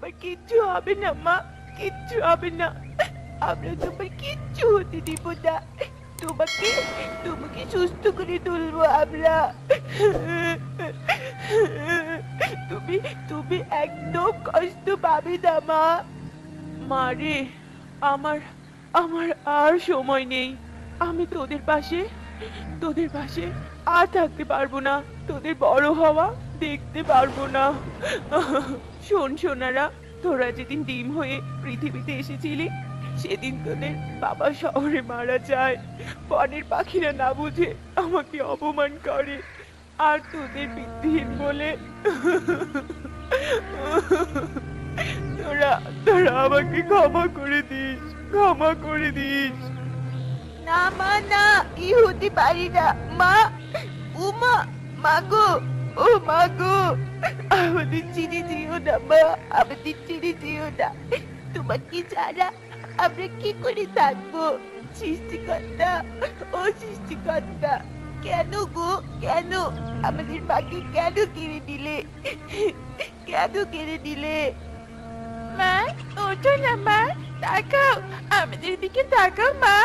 তোমার কিচ্ছু হবে না মা, কিচ্ছু হবে না। আমরা তোমার কিচ্ছু হতে দিব না। তোমাকে তোমাকে সুস্থ করে তুলবো আমরা। তুমি তুমি একদম কষ্ট পাবে না মা। মারে, আমার আমার আর সময় নেই। আমি তোদের পাশে আর থাকতে পারবো না। তোদের বড় হওয়া দেখতে পারবো না। শোন সোনারা, তোরা যেদিন ডিম হয়ে পৃথিবীতে এসেছিলি, সেদিন তোদের বাবা শহরে মারা যায়। বনের পাখিরা না বুঝে আমাকে অপমান করে, আর তোদের বৃদ্ধিহীন বলে তোরা তোরা আমাকে ক্ষমা করে দিস, ক্ষমা করে দিস। না মা, না, কি হতে পারি না মা। উমা, মাগো, ও মাগো, আমাদের ছেড়ে যেও না মা, আমাদের ছেড়ে যেও না। তোমাকে ছাড়া আমরা কি করে থাকবো? সৃষ্টিকর্তা, ও সৃষ্টিকর্তা, কেন গো, কেন আমাদের মাকে কেন কেড়ে দিলে? কেন কেড়ে দিলে? মা, ওঠো না মা, তাকাও, আমাদের দিকে তাকাও মা।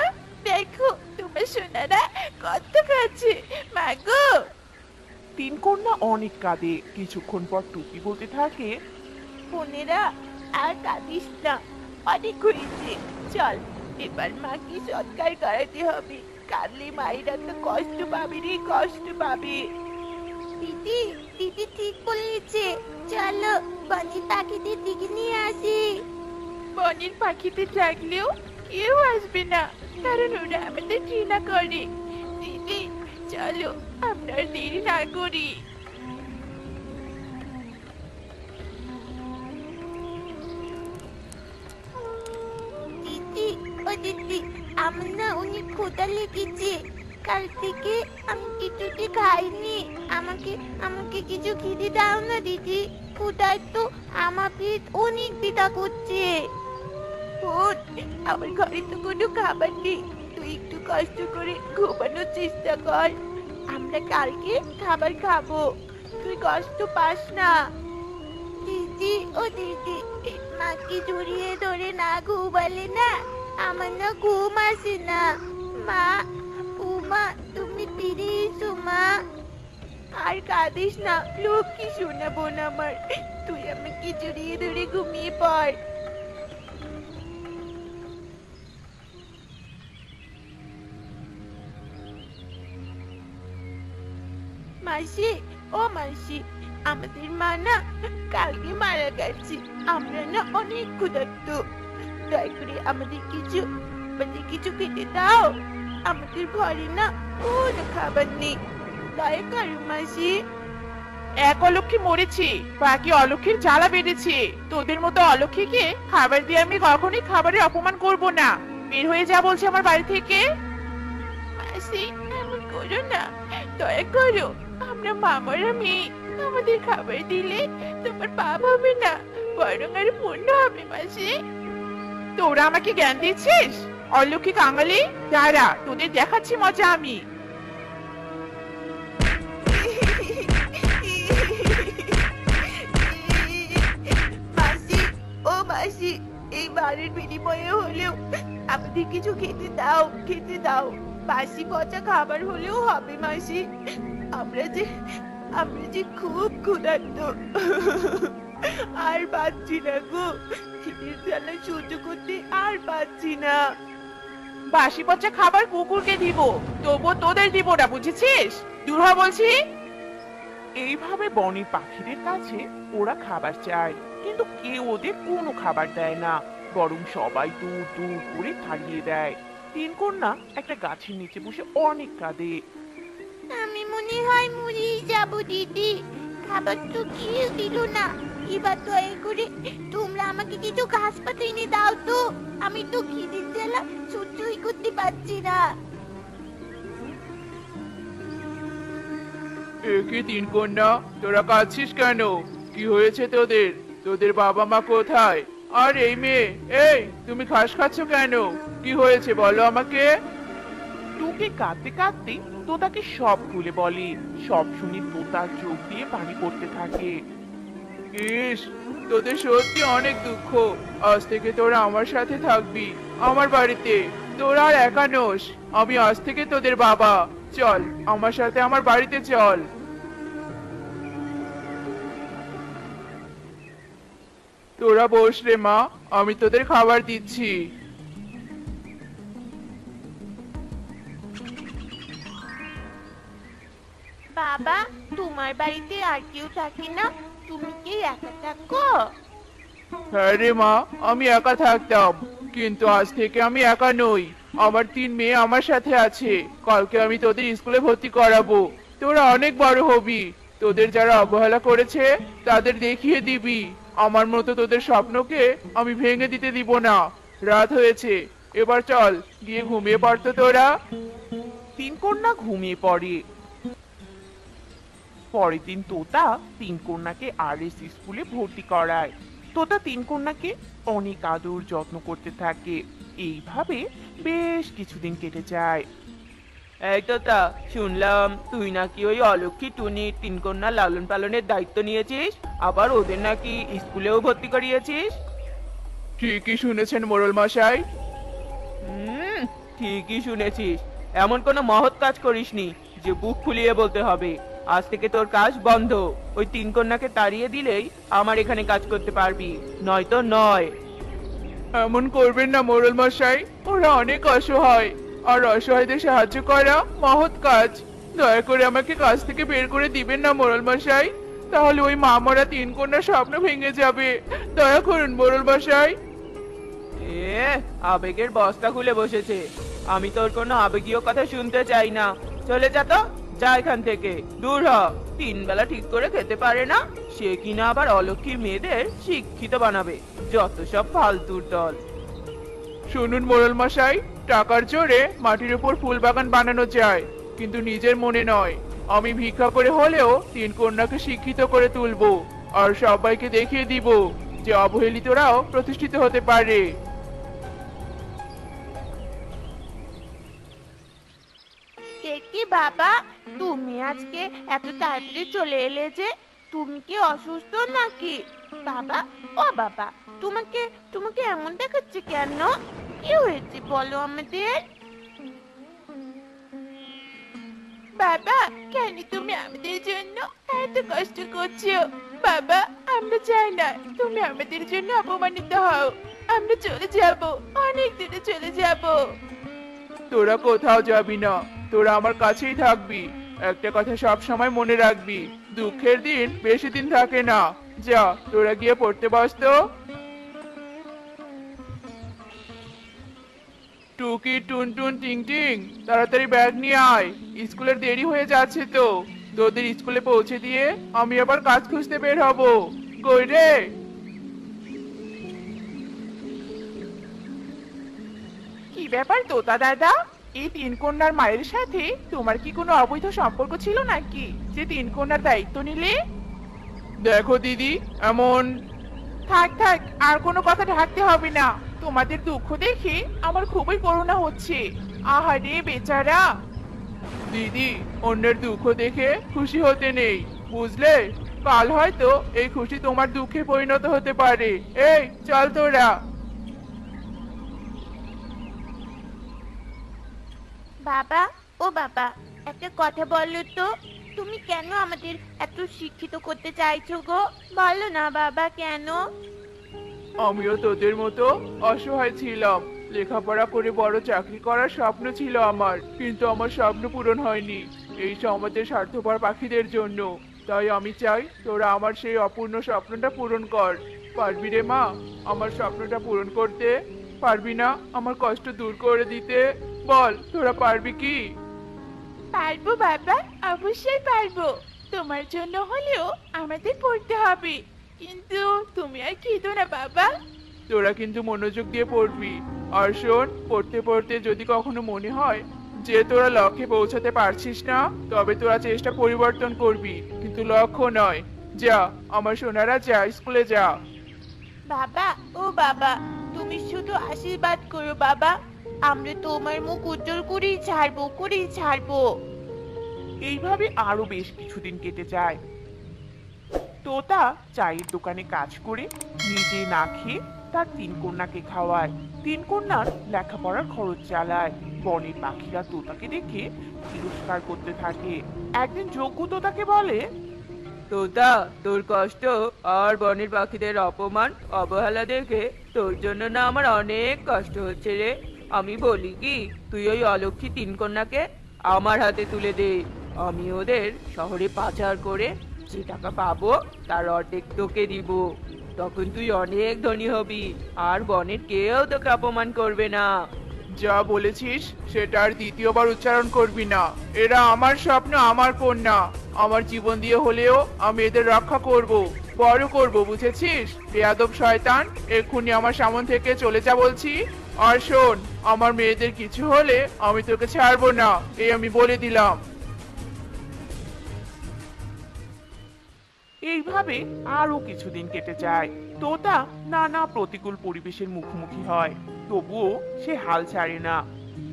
দেখো তোমার সোনারা কত কাছে। মা গো। তিন কন্যা অনেক কাঁদে। কিছুক্ষণ পর টুকি বলতে থাকে, বোনেরা, আর কাঁদিস না, অনেক হয়েছে। চল, এবার মাকে সৎকার করাতে হবে। কাঁদলে মায়েরা তো কষ্ট পাবে রে, কষ্ট পাবে। দিদি, দিদি ঠিক বলেছে। চলো বনের পাখিদের দিকে নিয়ে আসি। বনের পাখিদের ডাকলেও কেউ আসবে না, কারণ ওরা আমাদের ঘৃণা করে। দিদি চলো, আমরা আর দেরি না করি। দিদি, ও দিদি, আমার না অনেক ক্ষুধা লেগেছে। কাল থেকে আমি কিছুতে খাইনি। আমাকে আমাকে কিছু খেতে দাও না দিদি। ক্ষুধায় তো আমার পেট অনেক ব্যথা করছে। ওঠ, আমার ঘরে তো কোনো খাবার নেই। তুই একটু কষ্ট করে ঘুমানোর চেষ্টা কর। আমরা কালকে খাবার খাবো, তুই কষ্ট পাস না। দিদি, ও দিদি, মাকে জড়িয়ে ধরে না ঘুমালে না আমার না ঘুম আসে না। মা, উমা, তুমি ফিরে এসো মা। আর কাঁদিস না, লক্ষ্মী শোনা বোন আমার। তুই আমাকে জড়িয়ে ধরে ঘুমিয়ে পড়। মাসি, ও মাসি, আমাদের মা না কালকে মারা গেছে। আমরা না অনেক ক্ষুধার্ত। দয়া করে আমাদের কিছু খেতে দাও। আমাদের ঘরে না কোনো খাবার নেই। দয়া করো মাসি। এক অলক্ষী মরেছে, বাকি অলক্ষীর জ্বালা বেড়েছে। তোদের মতো অলক্ষীকে খাবার দিয়ে আমি কখনোই খাবারের অপমান করব না। বের হয়ে যা বলছি আমার বাড়ি থেকে। মাসি, এমন করো না, দয়া করো। আমরা মামারা মেয়ে, আমাদের খাবার দিলে তোমার পাপ হবে না, বরং আর পুণ্য হবে মাসি। তোরা আমাকে জ্ঞান দিচ্ছিস? অলক্ষী কাঙালি, দাঁড়া, তোদের দেখাচ্ছি মজা আমি। মাসি, ও মাসি, এই বাড়ির বিনিময়ে হলেও আমাদের কিছু খেতে দাও, খেতে দাও। বাসি পচা খাবার হলেও হবে মাসি। আমরা যে খুব ক্ষুধার্ত। আর পাচ্ছি না গো, খিদের জ্বালা সহ্য করতে আর পাচ্ছি না। বাসি পচা খাবার কুকুরকে দিব, তবুও তোদের দিব না, বুঝেছিস? দূর হ বলছি। এইভাবে বনের পাখিদের কাছে ওরা খাবার চায়, কিন্তু কেউ ওদের কোনো খাবার দেয় না, বরং সবাই দূর দূর করে তাড়িয়ে দেয়। তিন কন্যা একটা গাছের নিচে বসে অনেক কাঁদে। আমি মনে হয় মরেই যাব দিদি। খাবার তো কেউ দিল না। এবার দয়া করে তোমরা আমাকে কিছু ঘাস পাতা এনে দাও তো। আমি তো খিদের জ্বালা সহ্যই করতে পারছি না। একে তিন কন্যা, তোরা কাঁদছিস কেন? কি হয়েছে তোদের? তোদের বাবা মা কোথায়? আর এই মেয়ে, এই তুমি ঘাস খাচ্ছ কেন? কি হয়েছে বলো আমাকে। টুকি কাঁদতে কাঁদতে তোতাকে সব খুলে বলে। সব শুনে তোতার চোখ দিয়ে পানি পড়তে থাকে। ইস, তোদের সত্যি অনেক দুঃখ। আজ থেকে তোরা আমার সাথে থাকবি, আমার বাড়িতে। তোরা আর একা নোস, আমি আজ থেকে তোদের বাবা। চল আমার সাথে আমার বাড়িতে চল। তোরা বস রে মা, আমি তোদের খাবার দিচ্ছি। বাবা, তোমার বাড়িতে আর কেউ থাকে না? তুমি কি একা থাকো? হ্যাঁ রে মা, আমি একা থাকতাম, কিন্তু আজ থেকে আমি একা নই। আমার 3 মেয়ে আমার সাথে আছে। কালকে আমি তোদের স্কুলে ভর্তি করাবো। তোরা অনেক বড় হবি। তোদের যারা অবহেলা করেছে তাদের দেখিয়ে দিবি। আমার মতো তোদের স্বপ্নকে আমি ভেঙে দিতে দিব না। রাত হয়েছে, এবার চল গিয়ে ঘুমিয়ে পড়তো তোরা। 3 কন্যা ঘুমিয়ে পড়ে। পরের দিন তোতা 3 কন্যাকে আরএস স্কুলে ভর্তি করায়। তোতা 3 কন্যাকে অনেক আদর যত্ন করতে থাকে। এইভাবে বেশ কিছুদিন কেটে যায়। এই তোতা, শুনলাম তুই নাকি ওই অলক্ষী টুনি 3 কন্যা লালন পালনের দায়িত্ব নিয়েছিস, আবার ওদের নাকি স্কুলেও ভর্তি করিয়েছিস। ঠিকই শুনেছেন মোড়ল মশাই। ঠিকই শুনেছিস। এমন কোনো মহৎ কাজ করিসনি যে বুক ফুলিয়ে বলতে হবে। আজ থেকে তোর কাজ বন্ধ। ওই 3 কন্যাকে তাড়িয়ে দিলেই আমার এখানে কাজ করতে পারবি, নয়তো নয়। এমন করবেন না মোড়ল মশাই, ওরা অনেক অসহায়, আর অসহায়দের সাহায্য করা মহৎ কাজ। দয়া করে আমাকে কাজ থেকে বের করে দিবেন না মোড়ল মশাই, তাহলে ওই মা মরা 3 কন্যার স্বপ্ন ভেঙে যাবে। দয়া করুন মোড়ল মশাই। আবেগের বস্তা খুলে বসেছে। আমি তোর কোনো আবেগীয় কথা শুনতে চাই না। চলে যা তো, যা এখান থেকে, দূর হ। 3 বেলা ঠিক করে খেতে পারে না, সে কিনা আবার অলক্ষী মেয়েদের শিক্ষিত বানাবে। যত সব ফালতুর দল। শুনুন মোড়ল মশাই, টাকার জোরে মাটির উপর ফুল বাগান বানানো যায়, কিন্তু নিজের মনে নয়। আমি ভিক্ষা করে হলেও 3 কন্যাকে শিক্ষিত করে তুলবো, আর সবাইকে দেখিয়ে দিব যে অবহেলিতরাও প্রতিষ্ঠিত হতে পারে। দেখি বাবা, তুমি আজকে এত তাড়াতাড়ি চলে এলে যে? তুমি কি অসুস্থ নাকি? বাবা, ও বাবা, তোমাকে তোমাকে এমন দেখাচ্ছে কেন? কি হয়েছে বলো আমাদের। বাবা, কেন তুমি আমাদের জন্য এত কষ্ট করছো? বাবা, আমরা চাই না তুমি আমাদের জন্য অপমানিত হও। আমরা চলে যাব, অনেক দূরে চলে যাব। তোরা কোথাও যাবি না, তোরা আমার কাছেই থাকবি। একটা কথা সব সময় মনে রাখবি, দুঃখের দিন বেশি দিন থাকে না। যা, তোরা গিয়ে পড়তে বস তো। টুকি, টুনটুন, টিং টিং, তাড়াতাড়ি ব্যাগ নিয়ে আয়, স্কুলের দেরি হয়ে যাচ্ছে তো। তোদের স্কুলে পৌঁছে দিয়ে আমি আবার কাজ খুঁজতে বের হব। কই রে? কি ব্যাপার তোতা দাদা, এই 3 কন্যার মায়ের সাথে তোমার কি কোনো অবৈধ সম্পর্ক ছিল নাকি যে 3 কন্যার দায়িত্ব নিলে? দেখো দিদি, এমন। থাক থাক, আর কোনো কথা ঢাকতে হবে না। তোমাদের দুঃখ দেখে আমার খুবই করুণা হচ্ছে। আহারে বেচারা। দিদি, অন্যের দুঃখ দেখে খুশি হতে নেই, বুঝলে? কাল হয়তো এই খুশি তোমার দুঃখে পরিণত হতে পারে। এই চল তোরা। বাবা, ও বাবা, একটা কথা বলো তো, তুমি কেন আমাদের এত শিক্ষিত করতে চাইছো গো? বলো না বাবা, কেন? আমিও তোদের মতো অসহায় ছিলাম। লেখাপড়া করে বড় চাকরি করার স্বপ্ন ছিল আমার, কিন্তু আমার স্বপ্ন পূরণ হয়নি এই সমাজের স্বার্থপর পাখিদের জন্য। তাই আমি চাই তোরা আমার সেই অপূর্ণ স্বপ্নটা পূরণ কর। পারবি রে মা আমার স্বপ্নটা পূরণ করতে? পারবি না আমার কষ্ট দূর করে দিতে? বল, তোরা পারবি কি? পারবো বাবা, অবশ্যই পারবো। তোমার জন্য হলেও আমাদের পড়তে হবে, কিন্তু তুমি আর কেঁদো না বাবা। তোরা কিন্তু মনোযোগ দিয়ে পড়বি। আর শোন, পড়তে পড়তে যদি কখনো মনে হয় যে তোরা লক্ষ্যে পৌঁছাতে পারছিস না, তবে তোরা চেষ্টা পরিবর্তন করবি, কিন্তু লক্ষ্য নয়। যা আমার সোনারা, যা স্কুলে যা। বাবা, ও বাবা, তুমি শুধু আশীর্বাদ করো বাবা। আমরা তোমার মুখ উজ্জ্বল করেই ছাড়বো, করেই ছাড়বো। এইভাবে আরো বেশ কিছুদিন কেটে যায়। তোতা চায়ের দোকানে কাজ করে নিজে না খেয়ে তার তিন কন্যাকে খাওয়ায়, তিন কন্যার লেখাপড়ার খরচ চালায়। বনের পাখিরা তোতাকে দেখে তিরস্কার করতে থাকে। একদিন যজ্ঞ তোতাকে বলে, তোতা, তোর কষ্ট আর বনের পাখিদের অপমান অবহেলা দেখে তোর জন্য না আমার অনেক কষ্ট হচ্ছে রে। আমি বলি কি, তুই ওই অলক্ষী তিন কন্যাকে আমার হাতে তুলে দে। আমি ওদের শহরে পাচার করে যে টাকা পাবো তার অর্ধেক তোকে দিব। তখন তুই অনেক ধনী হবি, আর বনের কেউ তোকে অপমান করবে না। যা বলেছিস সেটা আর দ্বিতীয়বার উচ্চারণ করবি না। এরা আমার স্বপ্ন, আমার কন্যা। আমার জীবন দিয়ে হলেও আমি এদের রক্ষা করব, বড় করব, বুঝেছিস? বেয়াদব শয়তান, এক্ষুনি আমার সামনে থেকে চলে যা বলছি। আর শোন, আমার মেয়েদের কিছু হলে আমি তোকে ছাড়বো না, এই আমি বলে দিলাম। এইভাবে আরো কিছুদিন কেটে যায়। তোতা নানা প্রতিকূল পরিবেশের মুখোমুখি হয়, তবুও সে হাল ছাড়ে না।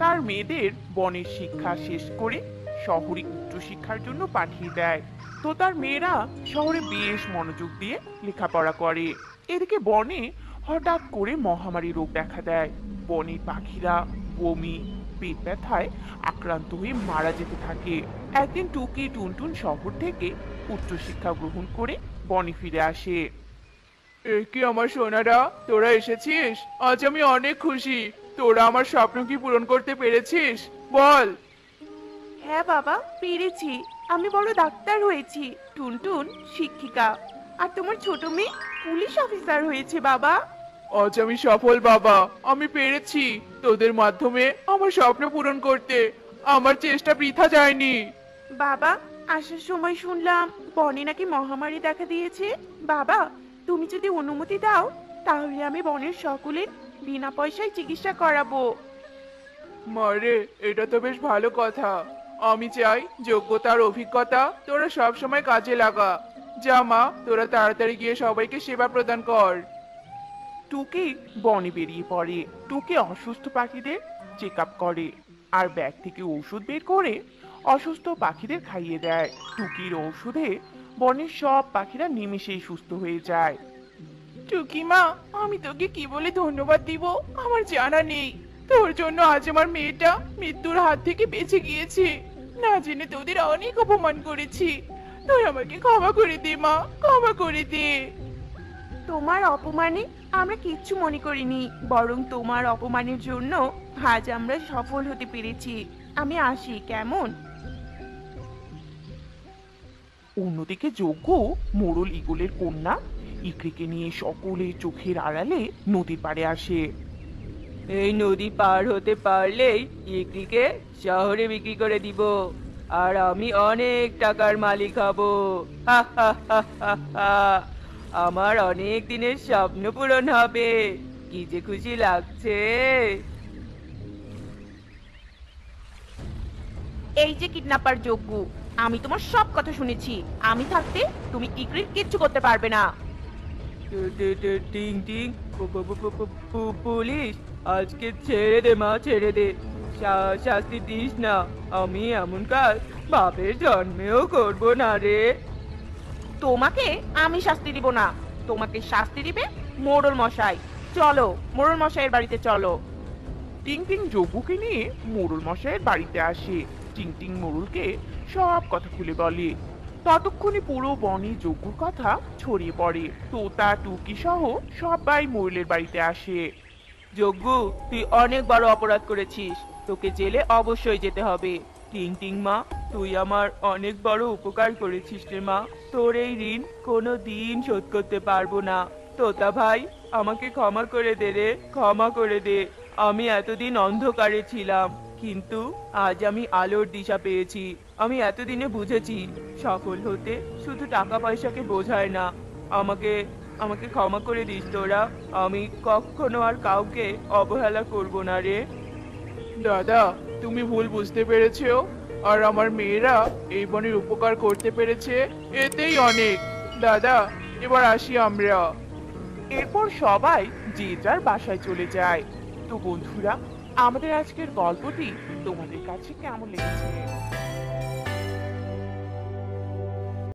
তার মেয়েদের বনের শিক্ষা শেষ করে শহরে উচ্চশিক্ষার জন্য পাঠিয়ে দেয়। তো তার মেয়েরা শহরে বেশ মনোযোগ দিয়ে লেখাপড়া করে। এদিকে বনে হঠাৎ করে মহামারী রোগ দেখা দেয়। বনের পাখিরা বমি, পেট ব্যথায় আক্রান্ত হয়ে মারা যেতে থাকে। একদিন টুকি টুনটুন শহর থেকে উচ্চশিক্ষা গ্রহণ করে বনে ফিরে আসে। এই কি আমার সোনারা, তোরা এসেছিস? আজ আমি অনেক খুশি। তোরা আমার স্বপ্ন কি পূরণ করতে পেরেছিস? বল। হ্যাঁ বাবা, পেরেছি। আমি বড় ডাক্তার হয়েছি, টুনটুন শিক্ষিকা, আর তোমার ছোট মেয়ে পুলিশ অফিসার হয়েছে বাবা। আজ আমি সফল বাবা, আমি পেরেছি তোদের মাধ্যমে আমার স্বপ্ন পূরণ করতে। আমার চেষ্টা বৃথা যায়নি। বাবা, আসার সময় শুনলাম বনে নাকি মহামারী দেখা দিয়েছে। বাবা, তুমি যদি অনুমতি দাও তাহলে আমি বনের সকলের বিনা পয়সায় চিকিৎসা করাবো। মারে, এটা তো বেশ ভালো কথা। আমি চাই যোগ্যতার অভিজ্ঞতা তোরা সব সময় কাজে লাগা। যা মা, তোরা তাড়াতাড়ি গিয়ে সবাইকে সেবা প্রদান কর। টুকি বনে বেরিয়ে পড়ে। টুকি অসুস্থ পাখিদের চেক আপ করে আর ব্যাগ থেকে ওষুধ বের করে অসুস্থ পাখিদের খাইয়ে দেয়। টুকির ঔষধে বনের সব পাখিরা নিমেষেই সুস্থ হয়ে যায়। টুকি মা, আমি তোকে কি বলে ধন্যবাদ দিব আমার জানা নেই। তোর জন্য আজ আমার মেয়েটা মৃত্যুর হাত থেকে বেঁচে গিয়েছে। না জেনে তোদের অনেক অপমান করেছি। তুই আমাকে ক্ষমা করে দে মা, ক্ষমা করে দে। তোমার অপমানে আমরা কিচ্ছু মনে করিনি, বরং তোমার অপমানের জন্য আজ আমরা সফল হতে পেরেছি। আমি আসি, কেমন? অন্যদিকে যজ্ঞ মোড়ল ঈগলের কন্যা ইকরিকে নিয়ে সকলের চোখের আড়ালে নদীর পাড়ে আসে। এই নদী পার হতে পারলেই ইকরিকে শহরে বিক্রি করে দিব, আর আমি অনেক টাকার মালিক হব। হা হা হা হা হা। আমার অনেক দিনের স্বপ্ন পূরণ হবে। কি যে খুশি লাগছে। এই যে কিডন্যাপার যজ্ঞ, আমি তোমার সব কথা শুনেছি। আমি থাকতে তুমি ইকরির কিচ্ছু করতে পারবে না। টিং টিং, পুলিশ, আজকে ছেড়ে দে মা, ছেড়ে দে। শাস্তি দিস না। আমি এমন কাজ বাপের জন্মেও করব না রে। তোমাকে আমি শাস্তি দিব না, তোমাকে শাস্তি দিবে মোড়ল মশাই। চলো, মোড়ল মশাইয়ের বাড়িতে চলো। টিং টিং যজ্ঞকে নিয়ে মোড়ল মশাইয়ের বাড়িতে আসে। টিং টিং মোড়লকে সব কথা খুলে বলে। ততক্ষণে পুরো বনে যজ্ঞর কথা ছড়িয়ে পড়ে। তোতা টুকি সহ সবাই মোড়লের বাড়িতে আসে। যজ্ঞ, তুই অনেক বড় অপরাধ করেছিস, তোকে জেলে অবশ্যই যেতে হবে। টিং টিং মা, তুই আমার অনেক বড় উপকার করেছিস রে মা। তোর এই ঋণ কোনো দিন শোধ করতে পারবো না। তোতা ভাই, আমাকে ক্ষমা করে দে রে, ক্ষমা করে দে। আমি এতদিন অন্ধকারে ছিলাম, কিন্তু আজ আমি আলোর দিশা পেয়েছি। আমি এতদিনে বুঝেছি সফল হতে শুধু টাকা পয়সাকে বোঝায় না। আমাকে আমাকে ক্ষমা করে দিস তোরা। আমি কখনো আর কাউকে অবহেলা করব না রে। দাদা, তুমি ভুল বুঝতে পেরেছো, আর আমার মেয়েরা এই বনের উপকার করতে পেরেছে, এতেই অনেক। দাদা, এবার আসি আমরা। এরপর সবাই যে যার বাসায় চলে যায়। তো বন্ধুরা, আমাদের আজকের গল্পটি তোমাদের কাছে কেমন লেগেছে?